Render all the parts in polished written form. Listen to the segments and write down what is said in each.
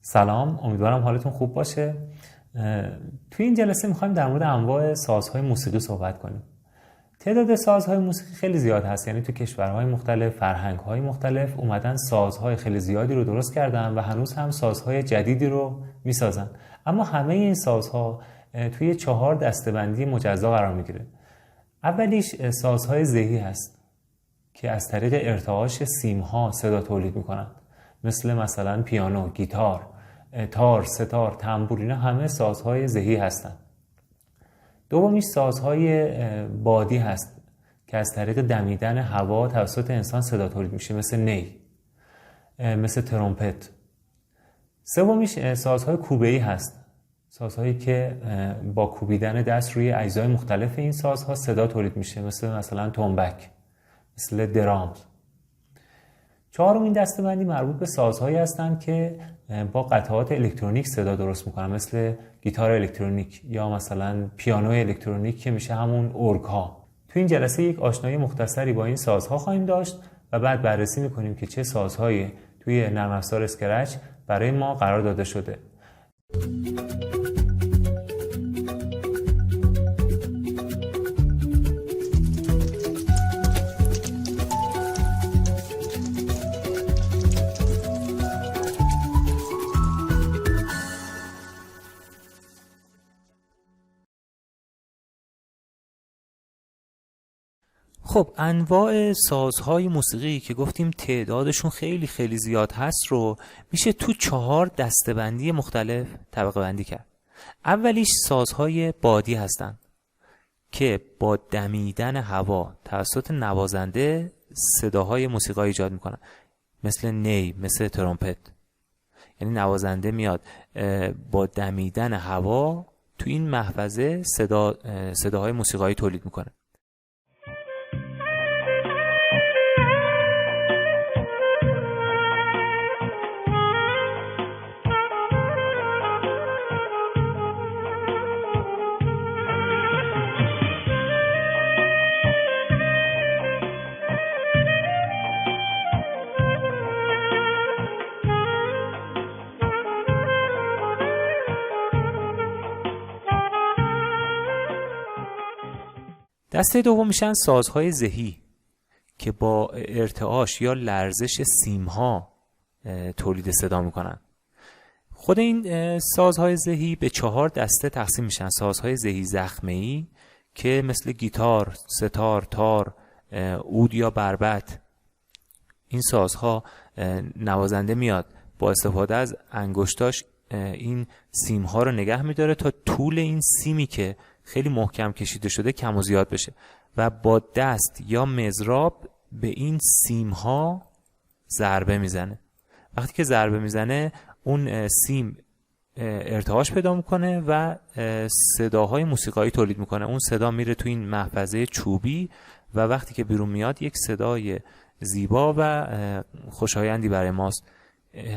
سلام، امیدوارم حالتون خوب باشه. توی این جلسه میخوایم در مورد انواع سازهای موسیقی صحبت کنیم. تعداد سازهای موسیقی خیلی زیاد هست، یعنی تو کشورهای مختلف، فرهنگهای مختلف اومدن سازهای خیلی زیادی رو درست کردن و هنوز هم سازهای جدیدی رو میسازن. اما همه این سازها توی 4 دسته‌بندی مجزا قرار میگیره. اولیش سازهای ذهی هست که از طریق ارتعاش سیمها صدا تولید میکنن، مثلا پیانو، گیتار، تار، ستار، تنبور، اینا همه سازهای ذهی هستن. دومیش سازهای بادی هست که از طریق دمیدن هوا توسط انسان صدا تولید میشه، مثل نی، مثل ترومپت. سومیش سازهای کوبه‌ای هست، سازهایی که با کوبیدن دست روی اجزای مختلف این سازها صدا تولید میشه، مثلا تنبک، مثل درامز. چهارمین دسته‌بندی مربوط به سازهایی هستند که با قطعات الکترونیک صدا درست میکنن، مثل گیتار الکترونیک یا مثلا پیانو الکترونیک که میشه همون ارگ ها. تو این جلسه یک آشنایی مختصری با این سازها خواهیم داشت و بعد بررسی میکنیم که چه سازهایی توی نرم افزار اسکرچ برای ما قرار داده شده. خب انواع سازهای موسیقی که گفتیم تعدادشون خیلی خیلی زیاد هست رو میشه تو 4 دسته‌بندی مختلف طبقه بندی کرد. اولیش سازهای بادی هستن که با دمیدن هوا توسط نوازنده صداهای موسیقی ایجاد میکنن، مثل نی، مثل ترومپت. یعنی نوازنده میاد با دمیدن هوا تو این محفظه صداهای موسیقی تولید میکنه. دسته دوم میشن سازهای ذهی که با ارتعاش یا لرزش سیمها تولید صدا میکنن. خود این سازهای ذهی به 4 دسته تقسیم میشن. سازهای ذهی زخمه‌ای که مثل گیتار، ستار، تار، عود یا بربط. این سازها نوازنده میاد با استفاده از انگشتاش این سیمها رو نگه میداره تا طول این سیمی که خیلی محکم کشیده شده کم و زیاد بشه و با دست یا مضراب به این سیمها ضربه میزنه. وقتی که ضربه میزنه اون سیم ارتعاش پیدا میکنه و صداهای موسیقایی تولید میکنه. اون صدا میره تو این محفظه چوبی و وقتی که بیرون میاد یک صدای زیبا و خوشایندی برای ماست.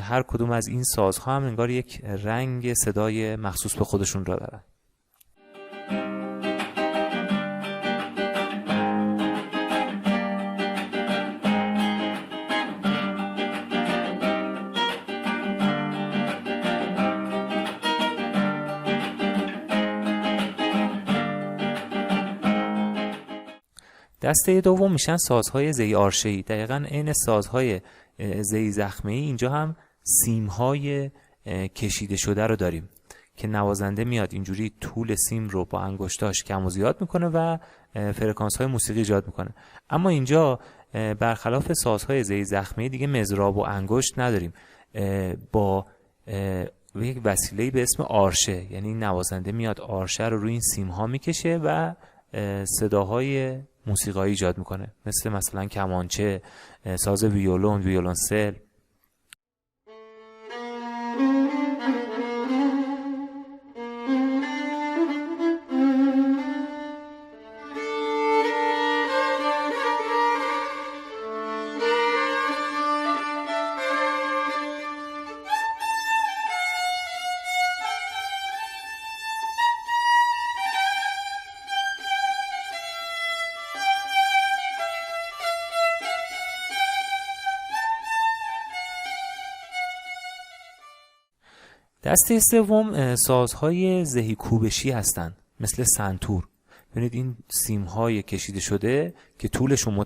هر کدوم از این سازها هم انگار یک رنگ صدای مخصوص به خودشون را دارن. دسته دوم میشن سازهای ذهی آرشه‌ای. دقیقاً عین سازهای ذهی زخمه‌ای اینجا هم سیمهای کشیده شده رو داریم که نوازنده میاد اینجوری طول سیم رو با انگشتاش کم و زیاد میکنه و فرکانس‌های موسیقی ایجاد میکنه. اما اینجا برخلاف سازهای ذهی زخمه‌ای دیگه مضراب و انگشت نداریم، با یک وسیله‌ای به اسم آرشه. یعنی نوازنده میاد آرشه رو روی این سیم‌ها میکشه و صداهای موسیقایی ایجاد میکنه، مثلا کمانچه، ساز ویولون، ویولنسل. دسته سوم سازهای زهی کوبشی هستند، مثل سنتور. ببینید این سیم‌های کشیده شده که طولشون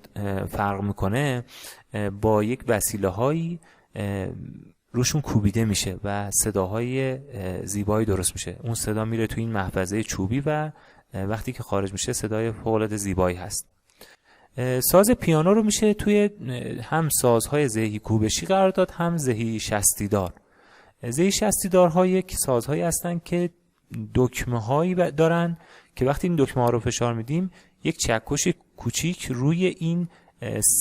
فرق میکنه با یک وسیله‌هایی روشون کوبیده میشه و صداهای زیبایی درست میشه. اون صدا میره تو این محفظه چوبی و وقتی که خارج میشه صدای فوق‌العاده زیبایی هست. ساز پیانو رو میشه توی هم سازهای زهی کوبشی قرار داد، هم زهی شستیدار. زهی شستیدارها یک سازهایی هستن که دکمه هایی دارن که وقتی این دکمه ها رو فشار میدیم یک چکش کوچیک روی این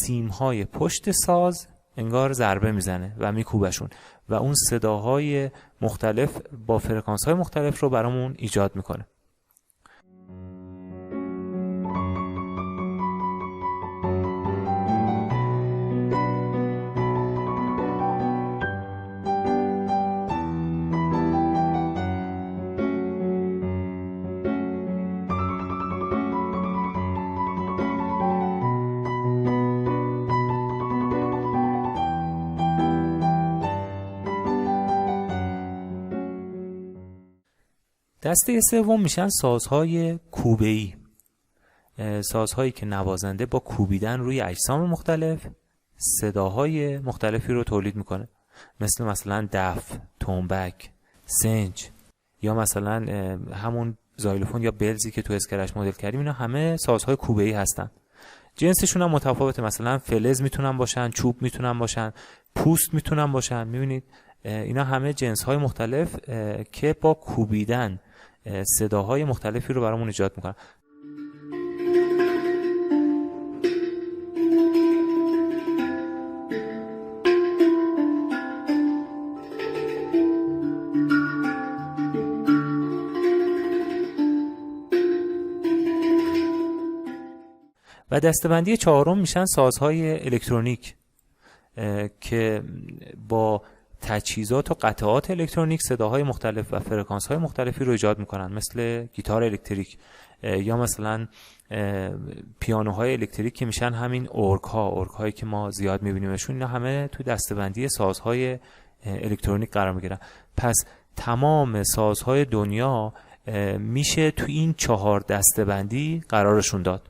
سیم های پشت ساز انگار ضربه میزنه و میکوبشون و اون صداهای مختلف با فرکانس های مختلف رو برامون ایجاد میکنه. دسته سوم میشن سازهای کوبه‌ای، سازهایی که نوازنده با کوبیدن روی اجسام مختلف صداهای مختلفی رو تولید میکنه، مثلا دف، تنبک، سنج یا مثلا همون زایلوفون یا بلزی که تو اسکرچ مدل کردیم. اینا همه سازهای کوبه‌ای هستن. جنسشون هم متفاوته، مثلا فلز میتونن باشن، چوب میتونن باشن، پوست میتونن باشن. میبینید اینا همه جنس‌های مختلف که با کوبیدن صداهای مختلفی رو برامون ایجاد میکنن. و دسته‌بندی چهارم میشن سازهای الکترونیک که با تجهیزات و قطعات الکترونیک صداهای مختلف و فرکانس‌های مختلفی رو ایجاد میکنن، مثل گیتار الکتریک یا مثلا پیانوهای الکتریک که میشن همین ارگ‌هایی که ما زیاد میبینیمشون. اینا همه توی دسته‌بندی سازهای الکترونیک قرار میگیرن. پس تمام سازهای دنیا میشه توی این 4 دسته‌بندی قرارشون داد.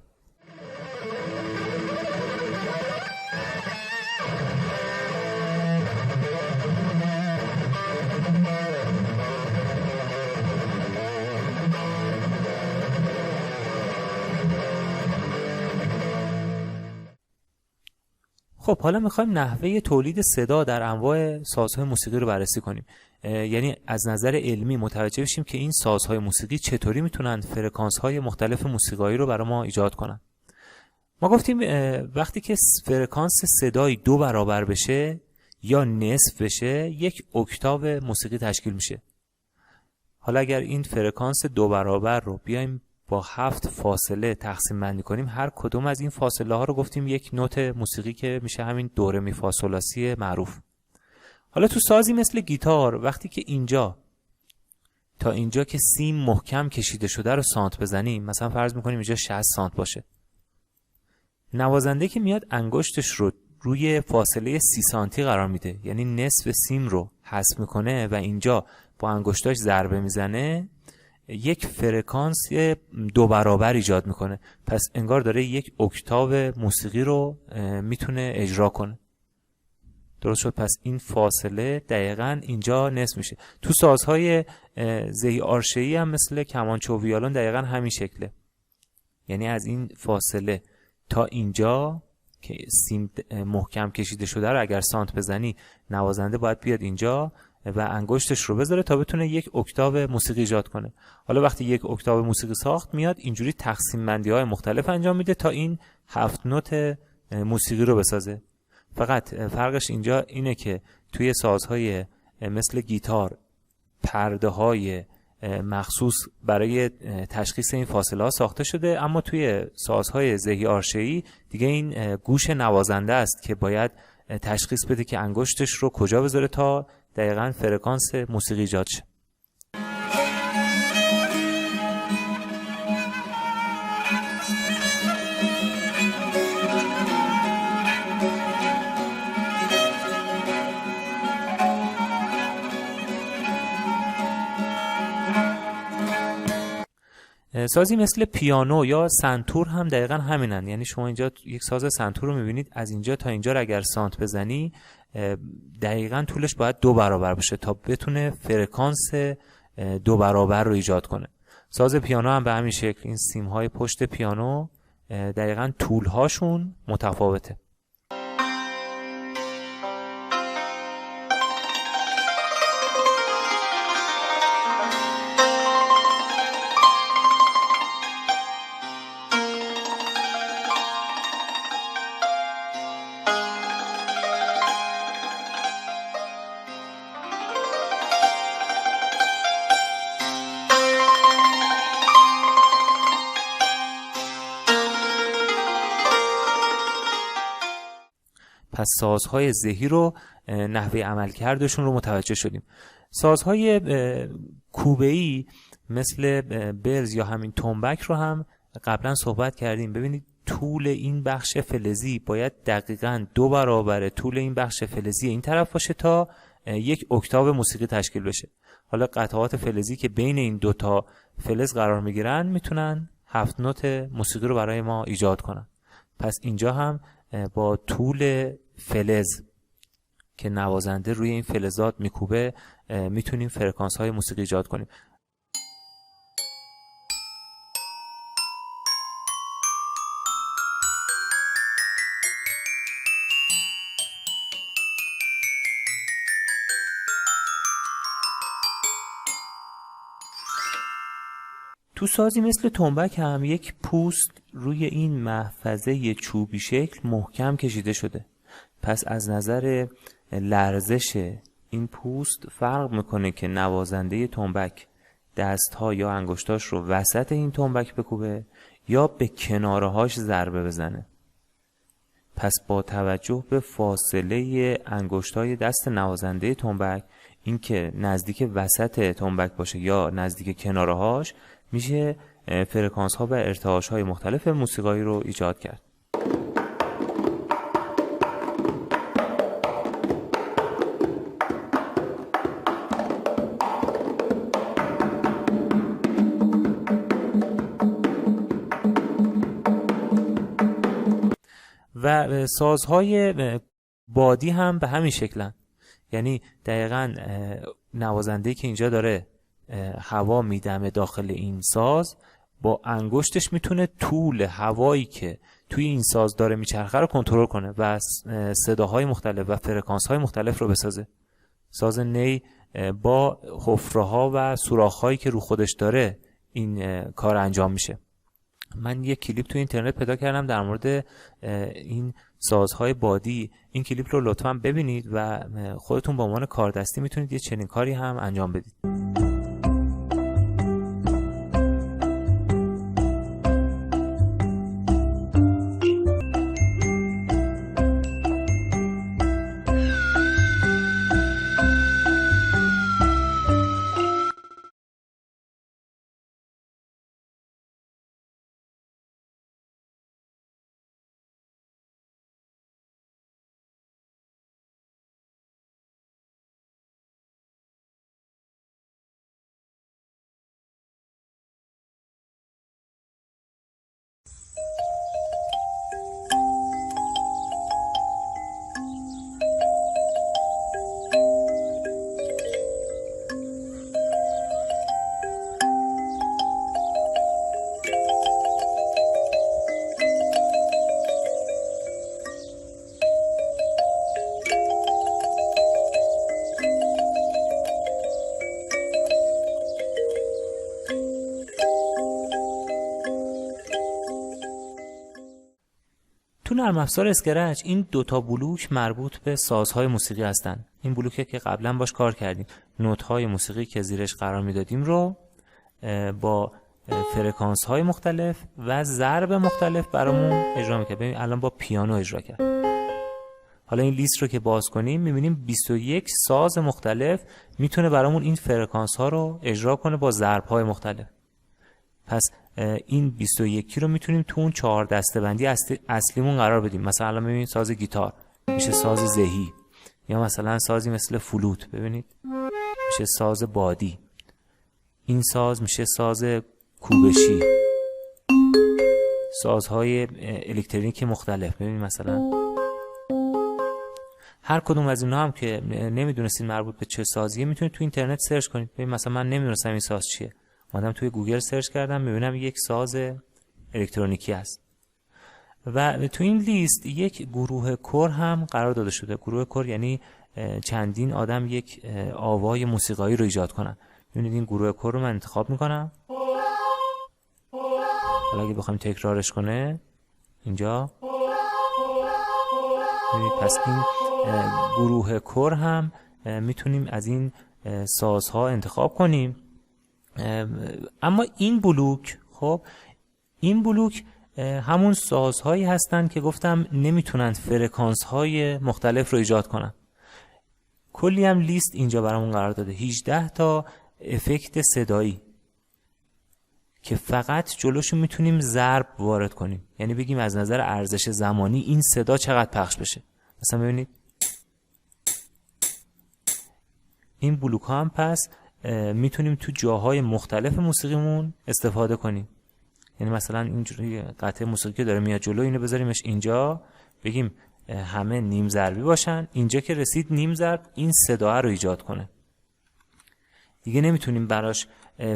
خب حالا میخوایم نحوه تولید صدا در انواع سازهای موسیقی رو بررسی کنیم. یعنی از نظر علمی متوجه بشیم که این سازهای موسیقی چطوری میتونن فرکانس‌های مختلف موسیقایی رو برای ما ایجاد کنن. ما گفتیم وقتی که فرکانس صدای 2 برابر بشه یا نصف بشه، یک اکتاو موسیقی تشکیل میشه. حالا اگر این فرکانس 2 برابر رو بیایم با 7 فاصله تقسیم بندی کنیم، هر کدوم از این فاصله ها رو گفتیم یک نوت موسیقی که میشه همین دو ره می فا صل لا سی معروف. حالا تو سازی مثل گیتار وقتی که اینجا تا اینجا که سیم محکم کشیده شده رو سانت بزنیم، مثلا فرض میکنیم اینجا 60 سانت باشه، نوازنده که میاد انگشتش رو روی فاصله 30 سانتی قرار میده، یعنی نصف سیم رو حذف میکنه و اینجا با انگشتاش ضربه میزنه، یک فرکانس 2 برابر ایجاد میکنه. پس انگار داره یک اکتاو موسیقی رو میتونه اجرا کنه. درست شد؟ پس این فاصله دقیقاً اینجا نصف میشه. تو سازهای زهی آرشه‌ای هم مثل کمانچه و ویولون دقیقاً همین شکله. یعنی از این فاصله تا اینجا که سیم محکم کشیده شده رو اگر سانت بزنی، نوازنده باید بیاد اینجا و انگشتش رو بذاره تا بتونه یک اکتاو موسیقی ایجاد کنه. حالا وقتی یک اکتاو موسیقی ساخت، میاد اینجوری تقسیم بندی های مختلف انجام میده تا این 7 نوت موسیقی رو بسازه. فقط فرقش اینجا اینه که توی سازهای مثل گیتار پرده های مخصوص برای تشخیص این فاصله ها ساخته شده، اما توی سازهای زهی آرشه‌ای دیگه این گوش نوازنده است که باید تشخیص بده که انگشتش رو کجا بذاره تا دقیقاً فرکانس موسیقی ایجاد شه. سازی مثل پیانو یا سنتور هم دقیقا همینن. یعنی شما اینجا یک ساز سنتور رو میبینید، از اینجا تا اینجا اگر سانت بزنی دقیقا طولش باید 2 برابر بشه تا بتونه فرکانس 2 برابر رو ایجاد کنه. ساز پیانو هم به همین شکل، این سیم‌های پشت پیانو دقیقاً طول‌هاشون متفاوته. پس سازهای ذهی رو نحوه عملکردشون رو متوجه شدیم. سازهای کوبه‌ای مثل برز یا همین تنبک رو هم قبلا صحبت کردیم. ببینید طول این بخش فلزی باید دقیقاً 2 برابر طول این بخش فلزی این طرف باشه تا یک اکتاو موسیقی تشکیل بشه. حالا قطعات فلزی که بین این 2 تا فلز قرار میگیرن میتونن 7 نوت موسیقی رو برای ما ایجاد کنن. پس اینجا هم با طول فلز که نوازنده روی این فلزات میکوبه میتونیم فرکانس های موسیقی ایجاد کنیم. تو سازی مثل تنبک هم یک پوست روی این محفظه چوبی شکل محکم کشیده شده. پس از نظر لرزش این پوست فرق میکنه که نوازنده تنبک دستها یا انگشتاش رو وسط این تنبک بکوبه یا به کنارهاش ضربه بزنه. پس با توجه به فاصله انگشتای دست نوازنده تنبک، این که نزدیک وسط تنبک باشه یا نزدیک کنارهاش، میشه فرکانس ها و ارتعاش های مختلف موسیقایی رو ایجاد کرد. و سازهای بادی هم به همین شکلن. یعنی دقیقاً نوازنده‌ای که اینجا داره هوا میدمه داخل این ساز، با انگشتش میتونه طول هوایی که توی این ساز داره میچرخه رو کنترل کنه و صداهای مختلف و فرکانس‌های مختلف رو بسازه. ساز نی با حفره‌ها و سوراخ‌هایی که رو خودش داره این کار انجام میشه. من یک کلیپ توی اینترنت پیدا کردم در مورد این سازهای بادی. این کلیپ رو لطفاً ببینید و خودتون به عنوان کاردستی میتونید یه چنین کاری هم انجام بدید. تو نرم افزار اسکرچ این 2 تا بلوک مربوط به سازهای موسیقی هستن. این بلوکه که قبلا باش کار کردیم، نوت‌های موسیقی که زیرش قرار میدادیم رو با فرکانس‌های مختلف و ضرب مختلف برامون اجرا می‌کرد. ببین الان با پیانو اجرا کرد. حالا این لیست رو که باز کنیم می‌بینیم 21 ساز مختلف میتونه برامون این فرکانس‌ها رو اجرا کنه با ضرب‌های مختلف. پس این 21 رو میتونیم تو اون 4 دسته‌بندی اصلیمون قرار بدیم. مثلا الان ببینید ساز گیتار میشه ساز ذهی، یا مثلا سازی مثل فلوت ببینید میشه ساز بادی، این ساز میشه ساز کوبشی، سازهای الکترونیک مختلف. ببینید مثلا هر کدوم از اینا هم که نمیدونستین مربوط به چه سازیه میتونید تو اینترنت سرچ کنید. ببین مثلا من نمیدونستم این ساز چیه، اومدم توی گوگل سرچ کردم میبینم یک ساز الکترونیکی است. و تو این لیست یک گروه کور هم قرار داده شده. گروه کور یعنی چندین آدم یک آوای موسیقایی رو ایجاد کنن. ببینید این گروه کور رو من انتخاب میکنم. حالا اگه بخوایم تکرارش کنه اینجا ببینید، پس این گروه کور هم میتونیم از این سازها انتخاب کنیم. اما این بلوک، خب این بلوک همون سازهایی هستن که گفتم نمیتونن فرکانس های مختلف رو ایجاد کنن. کلی هم لیست اینجا برامون قرار داده، 18 تا افکت صدایی که فقط جلوشو میتونیم ضرب وارد کنیم، یعنی بگیم از نظر ارزش زمانی این صدا چقدر پخش بشه. مثلا ببینید این بلوک ها هم پس میتونیم تو جاهای مختلف موسیقیمون استفاده کنیم. یعنی مثلا اینجوری قطعه موسیقی که داره میاد جلو، اینو بذاریمش اینجا، بگیم همه نیم ضربی باشن، اینجا که رسید نیم ضرب این صدا رو ایجاد کنه. دیگه نمیتونیم براش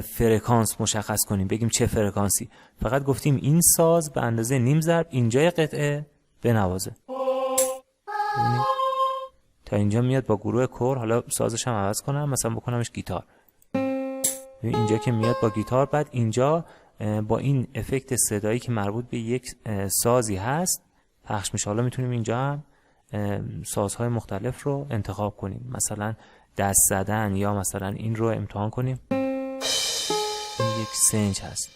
فرکانس مشخص کنیم، بگیم چه فرکانسی، فقط گفتیم این ساز به اندازه نیم ضرب اینجای قطعه بنوازه. تا اینجا میاد با گروه کور. حالا سازش هم عوض کنم، مثلا بکنمش گیتار. اینجا که میاد با گیتار، بعد اینجا با این افکت صدایی که مربوط به یک سازی هست پخش میشه. حالا میتونیم اینجا هم سازهای مختلف رو انتخاب کنیم، مثلا دست زدن، یا مثلا این رو امتحان کنیم. این یک سنج هست.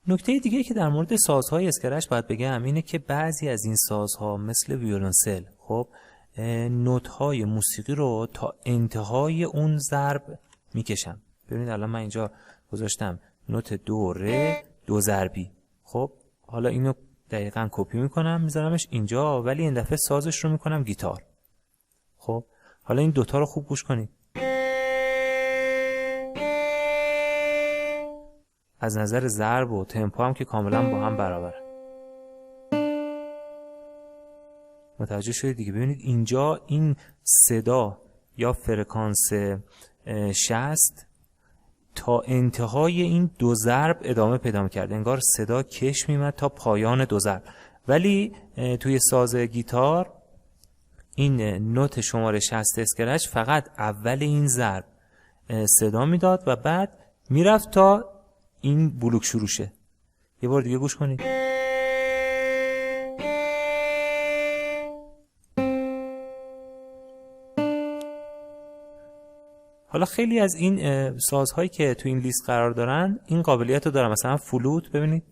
نکته دیگه که در مورد سازهای اسکرچ باید بگم اینه که بعضی از این سازها مثل ویولنسل، خب نوت‌های موسیقی رو تا انتهای اون ضرب میکشم. ببینید الان من اینجا گذاشتم نوت دو ره دو ضربی. خب حالا اینو دقیقاً کپی میکنم میذارمش اینجا، ولی این دفعه سازش رو میکنم گیتار. خب حالا این دوتا رو خوب گوش کنید. از نظر ضرب و تمپو هم که کاملا با هم برابره. متوجه شدید دیگه؟ ببینید اینجا این صدا یا فرکانس 60 تا انتهای این دو ضرب ادامه پیدا کرد، انگار صدا کش میمد تا پایان دو ضرب. ولی توی ساز گیتار این نوت شماره 60 اسکرچ فقط اول این ضرب صدا میداد و بعد میرفت تا این بلوک شروع شه. یه بار دیگه گوش کنید. حالا خیلی از این سازهایی که تو این لیست قرار دارن این قابلیت رو دارن. مثلا فلوت ببینید،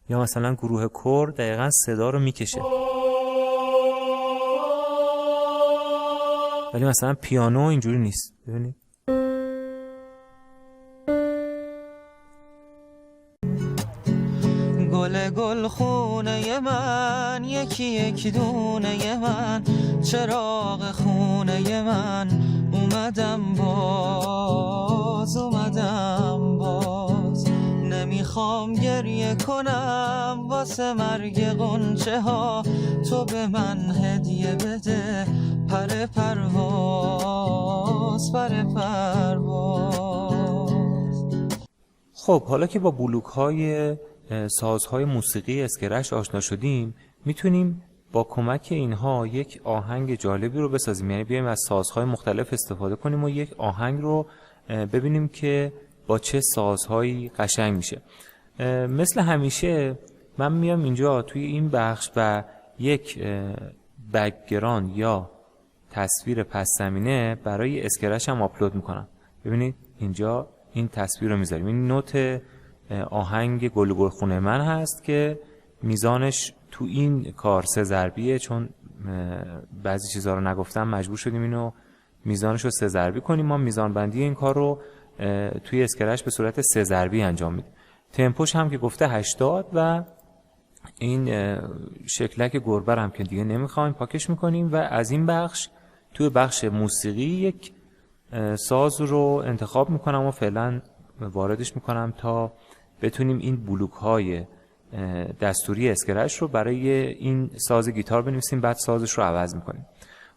یا مثلا گروه کور دقیقا صدا رو میکشه. ولی مثلا پیانو اینجوری نیست. ببینید گل خونه من، یکی یک دونه من، چراغ خونه من، اومدم باز، نمیخوام گریه کنم واسه مرگ غنچه ها، تو به من هدیه بده پر پرواز. خب حالا که با بلوک های سازهای موسیقی اسکرچ آشنا شدیم، میتونیم با کمک اینها یک آهنگ جالبی رو بسازیم. یعنی بیایم از سازهای مختلف استفاده کنیم و یک آهنگ رو ببینیم که با چه سازهایی قشنگ میشه. مثل همیشه من میام اینجا توی این بخش و یک بک‌گراند یا تصویر پس زمینه برای اسکرچ هم آپلود میکنم. ببینید اینجا این تصویر رو میذاریم. این نوت آهنگ گل خونه من هست که میزانش تو این کار 3 ضربیه، چون بعضی چیزها رو نگفتم مجبور شدیم اینو میزانش رو 3 ضربی کنیم. ما میزان بندی این کار رو توی اسکرچ به صورت 3 ضربی انجام میدیم. تمپوش هم که گفته 80 و این شکلک گربه هم که دیگه نمیخوایم پاکش میکنیم و از این بخش توی بخش موسیقی یک ساز رو انتخاب میکنم و فعلا واردش میکنم تا بتونیم این بلوک های دستوری اسکرچ رو برای این ساز گیتار بنویسیم، بعد سازش رو عوض میکنیم.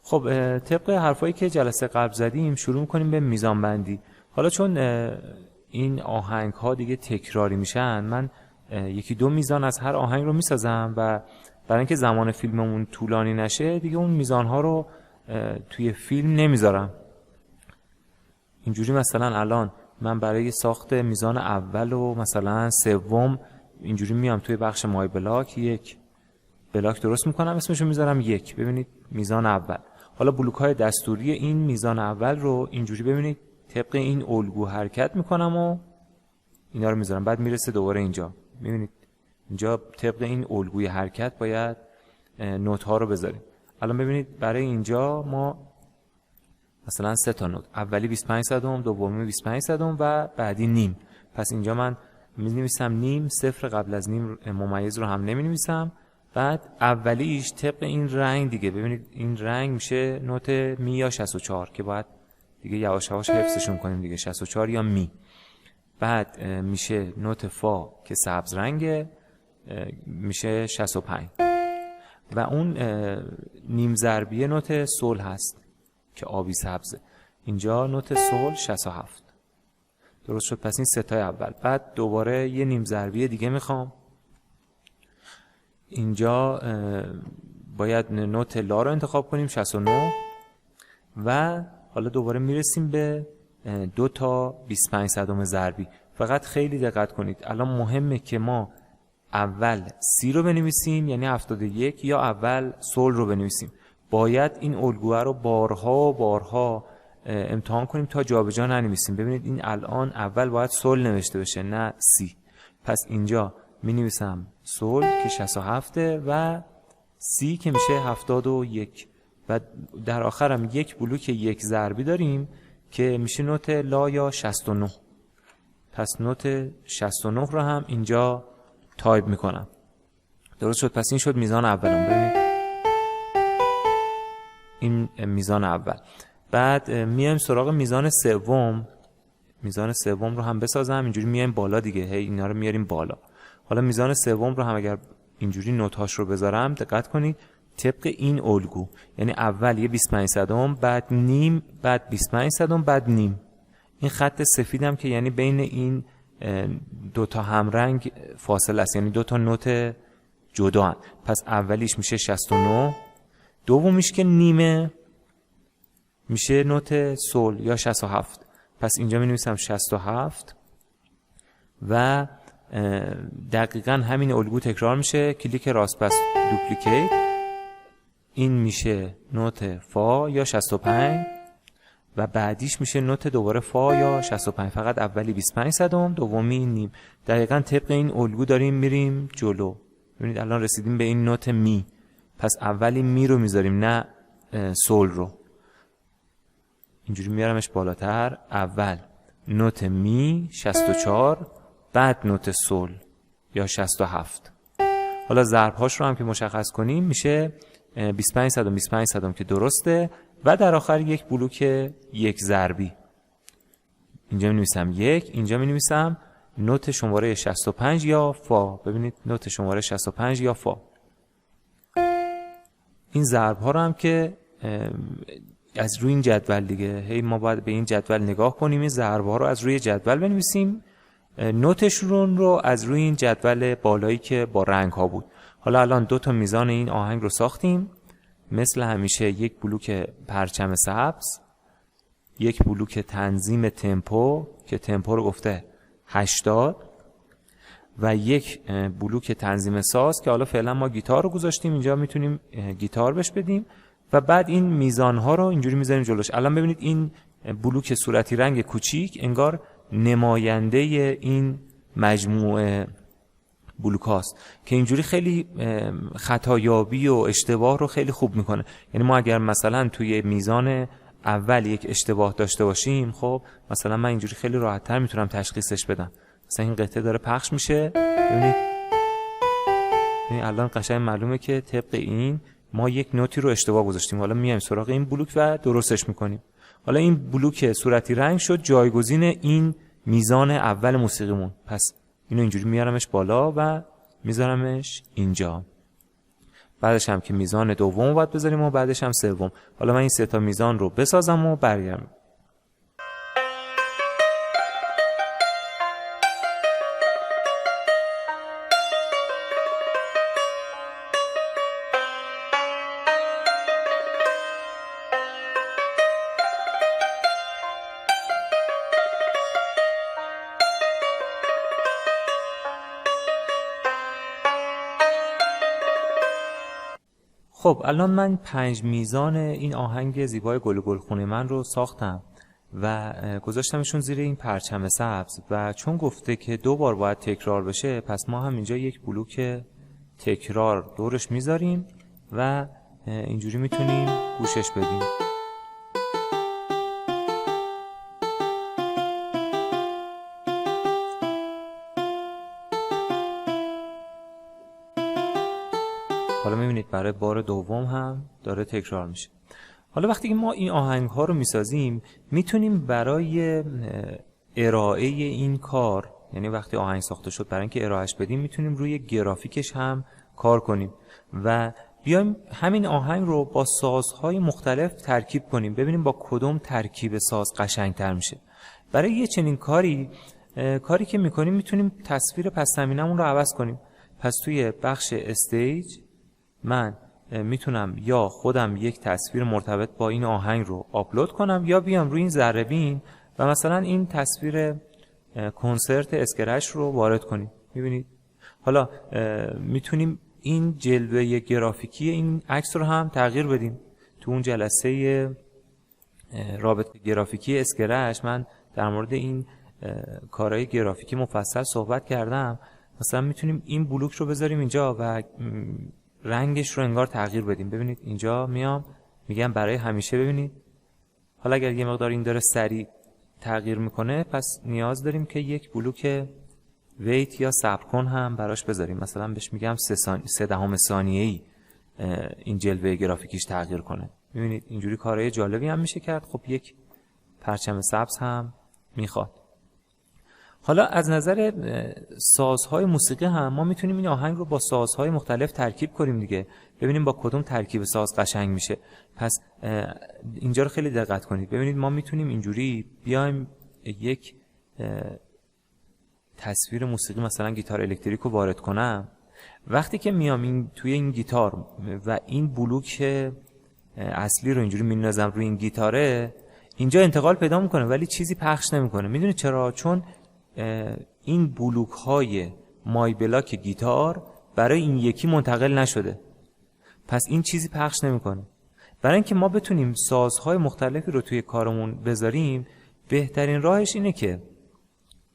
خب طبق حرفایی که جلسه قبل زدیم شروع میکنیم به میزان بندی. حالا چون این آهنگ ها دیگه تکراری میشن، من یکی دو میزان از هر آهنگ رو میسازم و برای اینکه زمان فیلممون طولانی نشه دیگه اون میزان ها رو توی فیلم نمیذارم. اینجوری مثلا الان من برای ساخت میزان اول و مثلا سوم اینجوری میام توی بخش مای بلاک یک بلاک درست میکنم، اسمشو میذارم یک. ببینید میزان اول. حالا بلوک های دستوری این میزان اول رو اینجوری ببینید طبق این الگو حرکت میکنم و اینا رو میذارم. بعد میرسه دوباره اینجا، میبینید اینجا طبق این الگوی حرکت باید نوت ها رو بذاریم. الان ببینید برای اینجا ما مثلا 3 تا نوت، اولی 25 صدم، دومی 25 صدم و بعدی نیم. پس اینجا من می‌نویسم نیم، صفر قبل از نیم ممیز رو هم نمی‌نویسم. بعد اولیش طبق این رنگ دیگه، ببینید این رنگ میشه نوت می یا 64 که باید دیگه یواش یواش حفظشون کنیم دیگه، 64 یا می. بعد میشه نوت فا که سبز رنگه، میشه 65 و اون نیم ضربی نوت سول هست که آبی سبزه. اینجا نوت سول 67. درست شد. پس این ستای اول. بعد دوباره یه نیم ضربی دیگه میخوام. اینجا باید نوت لا رو انتخاب کنیم 69 و حالا دوباره میرسیم به 2 تا 25 صدم ضربی. فقط خیلی دقت کنید، الان مهمه که ما اول سی رو بنویسیم یعنی 71 یا اول سول رو بنویسیم. باید این الگوه رو بارها و بارها امتحان کنیم تا جابجا ننویسیم. ببینید این الان اول باید سول نوشته بشه نه سی. پس اینجا می نویسم سول که 67 و سی که میشه 71 و در آخرم یک بلوک یک ضربی داریم که میشه نوت لا یا 69. پس نوت 69 رو هم اینجا تایپ میکنم. درست شد. پس این شد میزان اولم. ببینید این میزان اول. بعد میایم سراغ میزان سوم. میزان سوم رو هم بسازم. اینجوری میایم بالا دیگه، هی اینا رو میاریم بالا. حالا میزان سوم رو هم اگر اینجوری نوتاش رو بذارم دقت کنید طبق این الگو، یعنی اول یه 25 صدم، بعد نیم، بعد 25 صدم، بعد نیم. این خط سفیدم که یعنی بین این دو تا همرنگ فاصله است، یعنی دو تا نوت جدا هست. پس اولیش میشه 69، دومیش که نیمه میشه نوت سول یا 67. پس اینجا می نویسم 67 و دقیقاً همین الگو تکرار میشه. کلیک راست پس دوپلیکیت، این میشه نوت فا یا 65 و بعدیش میشه نوت دوباره فا یا 65. فقط اولی 25 صدم، دومی نیم. دقیقاً طبق این الگو داریم میریم جلو. ببینید الان رسیدیم به این نوت می. پس اولی می رو میذاریم نه سول رو. اینجوری میارمش بالاتر. اول نوت می 64، بعد نوت سول یا 67. حالا ضربهاش رو هم که مشخص کنیم میشه 25 صدم 25 صدم که درسته و در آخر یک بلوک یک ضربی. اینجا می نویسم یک، اینجا می نویسم نوت شماره 65 یا فا. ببینید نوت شماره 65 یا فا. این ضرب ها رو هم که از روی این جدول دیگه، هی ما باید به این جدول نگاه کنیم، این ضرب ها رو از روی جدول بنویسیم، نوتشون رو از روی این جدول بالایی که با رنگ ها بود. حالا الان دو تا میزان این آهنگ رو ساختیم. مثل همیشه یک بلوک پرچم سبز، یک بلوک تنظیم تمپو که تمپو رو گفته 80 و یک بلوک تنظیم ساز که حالا فعلا ما گیتار رو گذاشتیم اینجا، میتونیم گیتار بهش بدیم و بعد این میزان ها رو اینجوری میذاریم جلوش. الان ببینید این بلوک صورتی رنگ کوچیک انگار نماینده این مجموعه بلوک هاست که اینجوری خیلی خطایابی و اشتباه رو خیلی خوب میکنه. یعنی ما اگر مثلا توی میزان اول یک اشتباه داشته باشیم، خب مثلا من اینجوری خیلی راحت تر میتونم تشخیصش بدم. مثلا این قطعه داره پخش میشه، ببینید یعنی الان قشنگ معلومه که طبق این ما یک نوتی رو اشتباه گذاشتیم، حالا میایم سراغ این بلوک و درستش میکنیم. حالا این بلوک صورتی رنگ شد جایگزین این میزان اول موسیقیمون، پس اینو اینجوری میارمش بالا و میذارمش اینجا. بعدش هم که میزان دوم رو باید بذاریم و بعدش هم سوم. حالا من این سه تا میزان رو بسازم و برگردم. خب الان من 5 میزان این آهنگ زیبای گل و گلخونه من رو ساختم و گذاشتمشون زیر این پرچم سبز و چون گفته که 2 بار باید تکرار بشه، پس ما هم اینجا یک بلوک تکرار دورش میذاریم و اینجوری میتونیم گوشش بدیم. حالا میبینید برای بار دوم هم داره تکرار میشه. حالا وقتی که ما این آهنگ ها رو میسازیم میتونیم برای ارائه این کار، یعنی وقتی آهنگ ساخته شد برای اینکه ارائهش بدیم میتونیم روی گرافیکش هم کار کنیم و بیایم همین آهنگ رو با سازهای مختلف ترکیب کنیم، ببینیم با کدوم ترکیب ساز قشنگتر میشه. برای یه چنین کاری که میکنیم میتونیم تصویر پس زمینمون رو عوض کنیم. پس توی بخش استیج من میتونم یا خودم یک تصویر مرتبط با این آهنگ رو آپلود کنم یا بیام روی این ذره بین و مثلا این تصویر کنسرت اسکرچ رو وارد کنیم. میبینید حالا میتونیم این جلوه گرافیکی این عکس رو هم تغییر بدیم. تو اون جلسه رابطه گرافیکی اسکرچ من در مورد این کارهای گرافیکی مفصل صحبت کردم. مثلا میتونیم این بلوک رو بذاریم اینجا و رنگش رو انگار تغییر بدیم. ببینید اینجا میام میگم برای همیشه. ببینید حالا اگر یه مقدار این داره سریع تغییر میکنه پس نیاز داریم که یک بلوک ویت یا صبر کن هم براش بذاریم. مثلا بهش میگم 0.3 ثانیه‌ای این جلوه گرافیکیش تغییر کنه. میبینید اینجوری کارهای جالبی هم میشه کرد. خب یک پرچم سبز هم میخواد. حالا از نظر سازهای موسیقی هم ما میتونیم این آهنگ رو با سازهای مختلف ترکیب کنیم دیگه، ببینیم با کدوم ترکیب ساز قشنگ میشه. پس اینجا رو خیلی دقت کنید. ببینید ما میتونیم اینجوری بیایم یک تصویر موسیقی مثلا گیتار الکتریک رو وارد کنم. وقتی که میام توی این گیتار و این بلوک اصلی رو اینجوری میندازم روی این گیتاره، اینجا انتقال پیدا میکنه ولی چیزی پخش نمیکنه. میدونید چرا؟ چون این بلوک های مای بلاک گیتار برای این یکی منتقل نشده، پس این چیزی پخش نمیکنه. برای اینکه ما بتونیم سازهای مختلفی رو توی کارمون بذاریم، بهترین راهش اینه که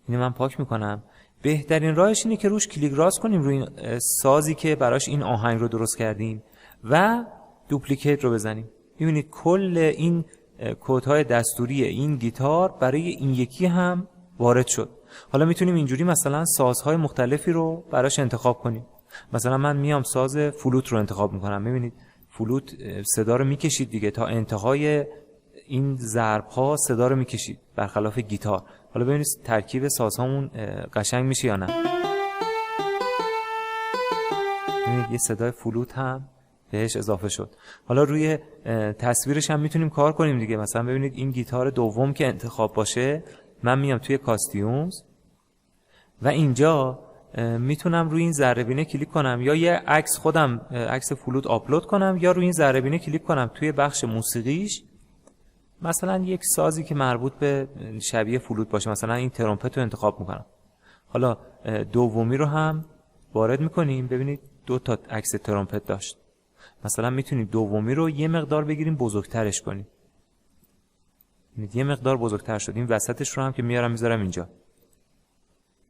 اینو من پاک میکنم. بهترین راهش اینه که روش کلیک راست کنیم روی این سازی که براش این آهنگ رو درست کردیم و دوپلیکیت رو بزنیم. ببینید کل این کدهای دستوری این گیتار برای این یکی هم وارد شد. حالا میتونیم اینجوری مثلا سازهای مختلفی رو براش انتخاب کنیم. مثلا من میام ساز فلوت رو انتخاب میکنم. ببینید فلوت صدا رو میکشید دیگه، تا انتهای این ضرب ها صدا رو میکشید برخلاف گیتار. حالا ببینید ترکیب سازهامون قشنگ میشه یا نه. ببینید یه صدای فلوت هم بهش اضافه شد. حالا روی تصویرش هم میتونیم کار کنیم دیگه. مثلا ببینید این گیتار دوم که انتخاب باشه، من میام توی کاستیومز و اینجا میتونم روی این ذره بینه کلیک کنم یا یه عکس خودم عکس فلوت آپلود کنم یا روی این ذره بینه کلیک کنم توی بخش موسیقیش مثلا یک سازی که مربوط به شبیه فلوت باشه، مثلا این ترومپت رو انتخاب میکنم. حالا دومی رو هم وارد میکنیم. ببینید 2 تا عکس ترومپت داشت. مثلا میتونیم دومی رو یه مقدار بگیریم بزرگترش کنیم. یه مقدار بزرگتر شد. این وسطش رو هم که میارم میذارم اینجا.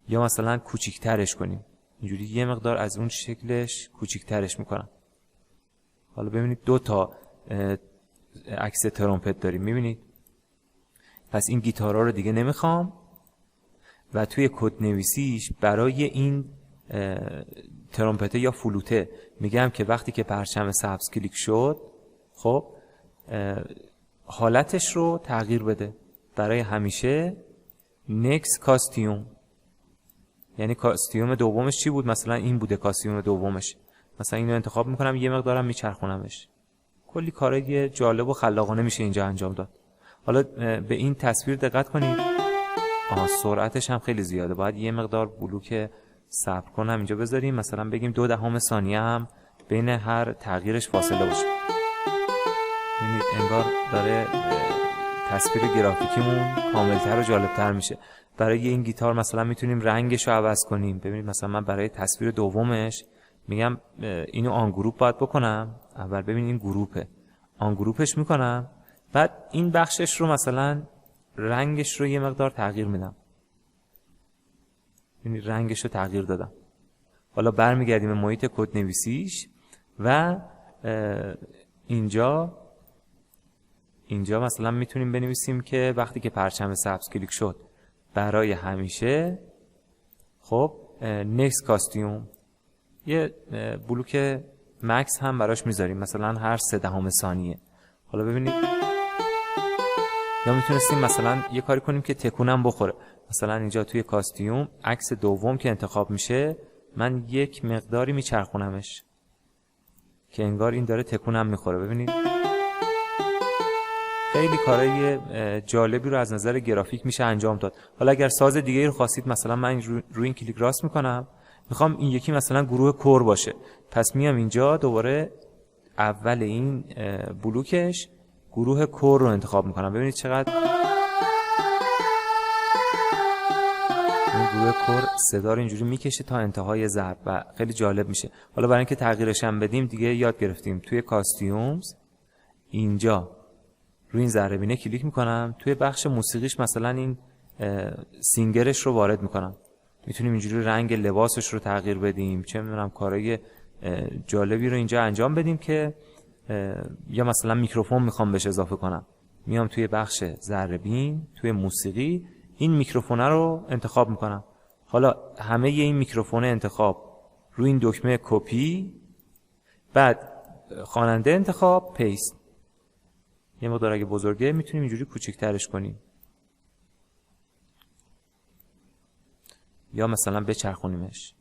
یا مثلا کوچیکترش کنیم. اینجوری یه مقدار از اون شکلش کوچیکترش میکنم. حالا ببینید 2 تا عکس ترومپت داریم. میبینید؟ پس این گیتارا رو دیگه نمیخوام و توی کد نویسیش برای این ترومپته یا فلوته میگم که وقتی که پرچم سبز کلیک شد خب حالتش رو تغییر بده برای همیشه. next کاستیوم، یعنی کاستیوم دومش چی بود؟ مثلا این بوده کاستیوم دومش، مثلا اینو انتخاب میکنم یه مقدارم میچرخونمش. کلی کارای جالب و خلاقانه میشه اینجا انجام داد. حالا به این تصویر دقت کنید، سرعتش هم خیلی زیاده، باید یه مقدار بلوک صبر کنم اینجا بذاریم، مثلا بگیم 0.2 ثانیه هم بین هر تغییرش فاصله باشه. ببینید انگار داره تصویر گرافیکیمون کاملتر و جالبتر میشه. برای این گیتار مثلا میتونیم رنگش رو عوض کنیم. ببینید مثلا من برای تصویر دومش میگم اینو آن گروپ باید بکنم. اول ببینید این گروپه، آن گروپش میکنم، بعد این بخشش رو مثلا رنگش رو یه مقدار تغییر میدم. ببینید رنگش رو تغییر دادم. حالا برمیگردیم به محیط کد نویسیش و اینجا مثلا میتونیم بنویسیم که وقتی که پرچم سبز کلیک شد برای همیشه خب next کاستیوم، یه بلوک مکس هم براش میذاریم مثلا هر 0.3 ثانیه. حالا ببینید، یا میتونستیم مثلا یه کاری کنیم که تکونم بخوره. مثلا اینجا توی کاستیوم عکس دوم که انتخاب میشه من یک مقداری میچرخونمش که انگار این داره تکونم میخوره. ببینید خیلی کارهای جالبی رو از نظر گرافیک میشه انجام داد. حالا اگر ساز دیگه رو خواستید، مثلا من روی این کلیک راست میکنم، میخوام این یکی مثلا گروه کور باشه، پس میام اینجا دوباره اول این بلوکش گروه کور رو انتخاب میکنم. ببینید چقدر این گروه کور صدا رو اینجوری میکشه تا انتهای ضرب و خیلی جالب میشه. حالا برای اینکه تغییرش هم بدیم دیگه یاد گرفتیم، توی کاستیومز اینجا روی این ذره بینه کلیک میکنم، توی بخش موسیقیش مثلا این سینگرش رو وارد میکنم. میتونیم اینجوری رنگ لباسش رو تغییر بدیم، چه میدونم کارهای جالبی رو اینجا انجام بدیم که یا مثلا میکروفون میخوام بهش اضافه کنم، میام توی بخش ذره بین توی موسیقی این میکروفون رو انتخاب میکنم. حالا همه این میکروفون انتخاب روی این دکمه کپی، بعد خواننده انتخاب، پیست. یه مقدار اگه بزرگه میتونیم اینجوری کوچیک‌ترش کنیم یا مثلا بچرخونیمش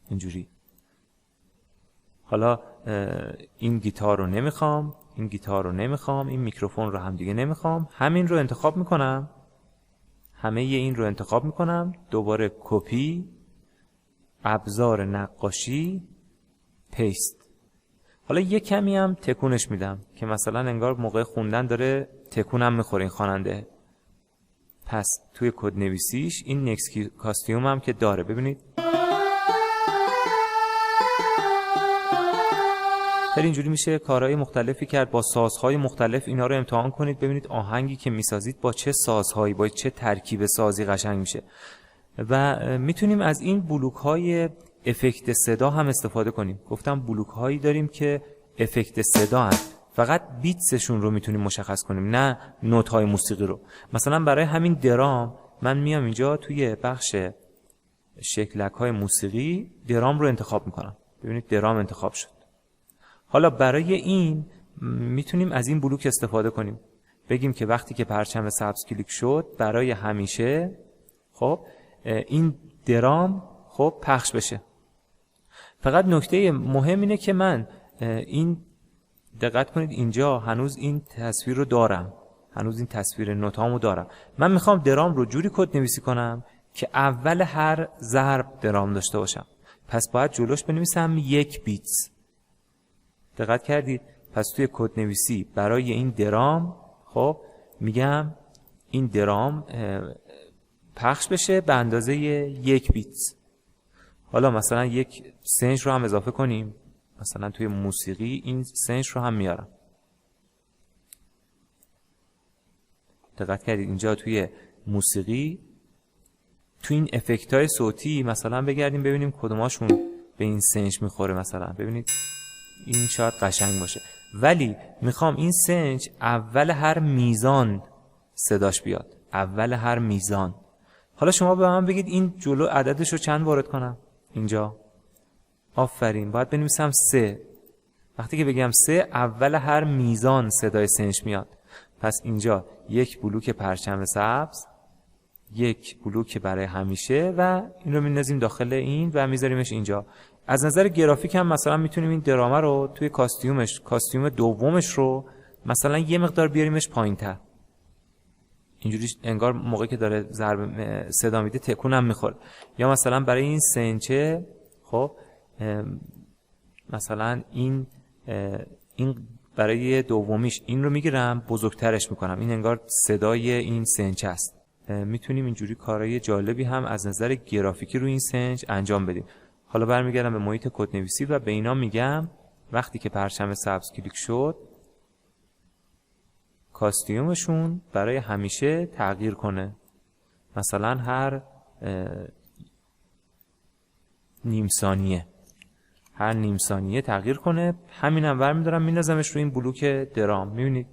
اینجوری. حالا این گیتار رو نمیخوام، این گیتار رو نمیخوام، این میکروفون رو هم دیگه نمیخوام، همین رو انتخاب میکنم، همه این رو انتخاب میکنم، دوباره کپی، ابزار نقاشی، پیست. حالا یه کمی هم تکونش میدم که مثلا انگار موقع خوندن داره تکونم میخوره این خواننده. پس توی کد نویسیش این نکست کاستیوم هم که داره. ببینید خیلی اینجوری میشه کارهای مختلفی کرد با سازهای مختلف. اینا رو امتحان کنید ببینید آهنگی که میسازید با چه سازهایی، با چه ترکیب سازی قشنگ میشه. و میتونیم از این بلوک های افکت صدا هم استفاده کنیم. گفتم بلوک هایی داریم که افکت صدا هست، فقط بیتسشون رو میتونیم مشخص کنیم، نه نوت های موسیقی رو. مثلا برای همین درام من میام اینجا توی بخش شکلک های موسیقی درام رو انتخاب میکنم. ببینید درام انتخاب شد. حالا برای این میتونیم از این بلوک استفاده کنیم، بگیم که وقتی که پرچم سبز کلیک شد برای همیشه خب این درام خب پخش بشه. فقط نکته مهم اینه که من این دقت کنید اینجا هنوز این تصویر رو دارم، هنوز این تصویر نوتامو دارم. من میخوام درام رو جوری کد نویسی کنم که اول هر ضرب درام داشته باشم، پس باید جلوش بنویسم 1 بیت. دقت کردید؟ پس توی کد نویسی برای این درام خب میگم این درام پخش بشه به اندازه 1 بیت. حالا مثلا یک سنج رو هم اضافه کنیم، مثلا توی موسیقی این سنج رو هم میارم. دقت کردید اینجا توی موسیقی توی این افکت های صوتی مثلا بگردیم ببینیم کدوماشون به این سنج میخوره. مثلا ببینید این شاید قشنگ باشه، ولی میخوام این سنج اول هر میزان صداش بیاد، اول هر میزان. حالا شما به من بگید این جلو عددش رو چند وارد کنم؟ اینجا آفرین، باید بنویسم 3. وقتی که بگم 3 اول هر میزان صدای سنج میاد. پس اینجا یک بلوک پرچم سبز، یک بلوک برای همیشه و این رو میندازیم داخل این و میذاریمش اینجا. از نظر گرافیک هم مثلا میتونیم این درامه رو توی کاستیوم دومش رو مثلا یه مقدار بیاریمش پایین‌تر. اینجوری انگار موقعی که داره ضرب صدا میده تکون هم میخوره. یا مثلا برای این سنچه خب مثلا این برای دومیش این رو میگیرم بزرگترش میکنم، این انگار صدای این سنچ است. میتونیم اینجوری کارهای جالبی هم از نظر گرافیکی روی این سنج انجام بدیم. حالا برمیگردم به محیط کدنویسی و به اینا میگم وقتی که پرچم سبز کلیک شد کاستیومشون برای همیشه تغییر کنه، مثلا هر نیم ثانیه تغییر کنه. همینم برمیدارم میندازمش روی این بلوک درام. میبینید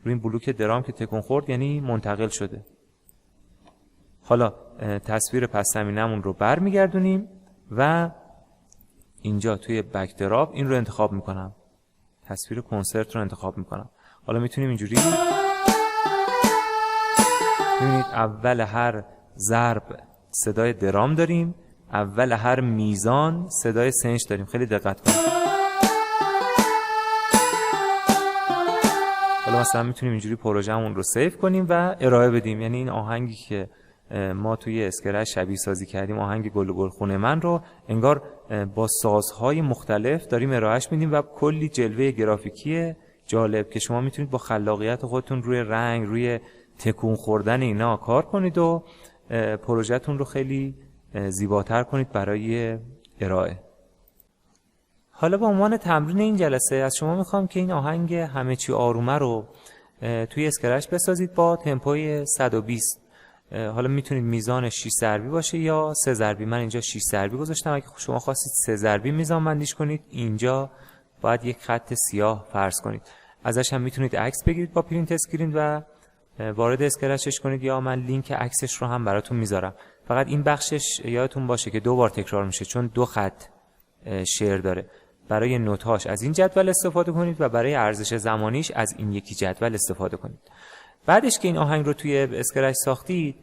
روی این بلوک درام که تکون خورد یعنی منتقل شده. حالا تصویر پس زمینمون رو برمیگردونیم و اینجا توی بک دراپ این رو انتخاب میکنم، تصویر کنسرت رو انتخاب میکنم. حالا میتونیم اینجوری ببینید اول هر ضرب صدای درام داریم، اول هر میزان صدای سنج داریم. خیلی دقت کنید. حالا مثلا میتونیم اینجوری پروژه‌مون رو سیو کنیم و ارائه بدیم. یعنی این آهنگی که ما توی اسکرچ شبیه سازی کردیم، آهنگ گل و گل خونه من رو انگار با سازهای مختلف داریم ارائهش میدیم و کلی جلوه گرافیکی جالب که شما میتونید با خلاقیت خودتون روی رنگ، روی تکون خوردن اینا کار کنید و پروژه‌تون رو خیلی زیباتر کنید برای ارائه. حالا به عنوان تمرین این جلسه از شما میخوام که این آهنگ همه چی آرومه رو توی اسکرچ بسازید با تمپوی 120. حالا میتونید میزان 6 ضربی باشه یا 3 ضربی. من اینجا 6 ضربی گذاشتم. اگه شما خواستید 3 ضربی میزان بندیش کنید اینجا باید یک خط سیاه فرض کنید. ازش هم میتونید عکس بگیرید با پرینت اسکرین و وارد اسکرچش کنید یا من لینک عکسش رو هم براتون میذارم. فقط این بخشش یادتون باشه که 2 بار تکرار میشه چون 2 خط شعر داره. برای نوت‌هاش از این جدول استفاده کنید و برای ارزش زمانیش از این یکی جدول استفاده کنید. بعدش که این آهنگ رو توی اسکرچ ساختید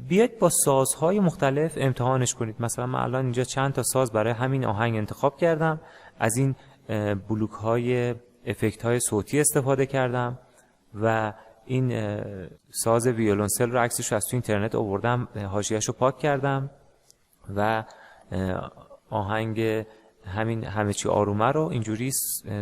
بیاید با سازهای مختلف امتحانش کنید. مثلا من الان اینجا چند تا ساز برای همین آهنگ انتخاب کردم، از این بلوک های افکت های صوتی استفاده کردم و این ساز ویولنسل رو عکسش رو از تو اینترنت آوردم، حاشیه‌اش رو پاک کردم و آهنگ همین همه چی آرومه رو اینجوری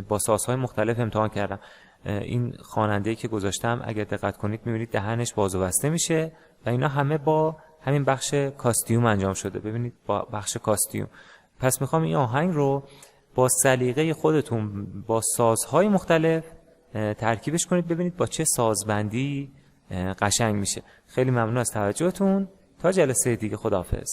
با سازهای مختلف امتحان کردم. این خواننده‌ای که گذاشتم اگر دقت کنید می‌بینید دهنش باز و بسته میشه و اینا همه با همین بخش کاستیوم انجام شده. ببینید با بخش کاستیوم. پس میخوام این آهنگ رو با سلیقه خودتون با سازهای مختلف ترکیبش کنید، ببینید با چه سازبندی قشنگ میشه. خیلی ممنون از توجهتون. تا جلسه دیگه، خداحافظ.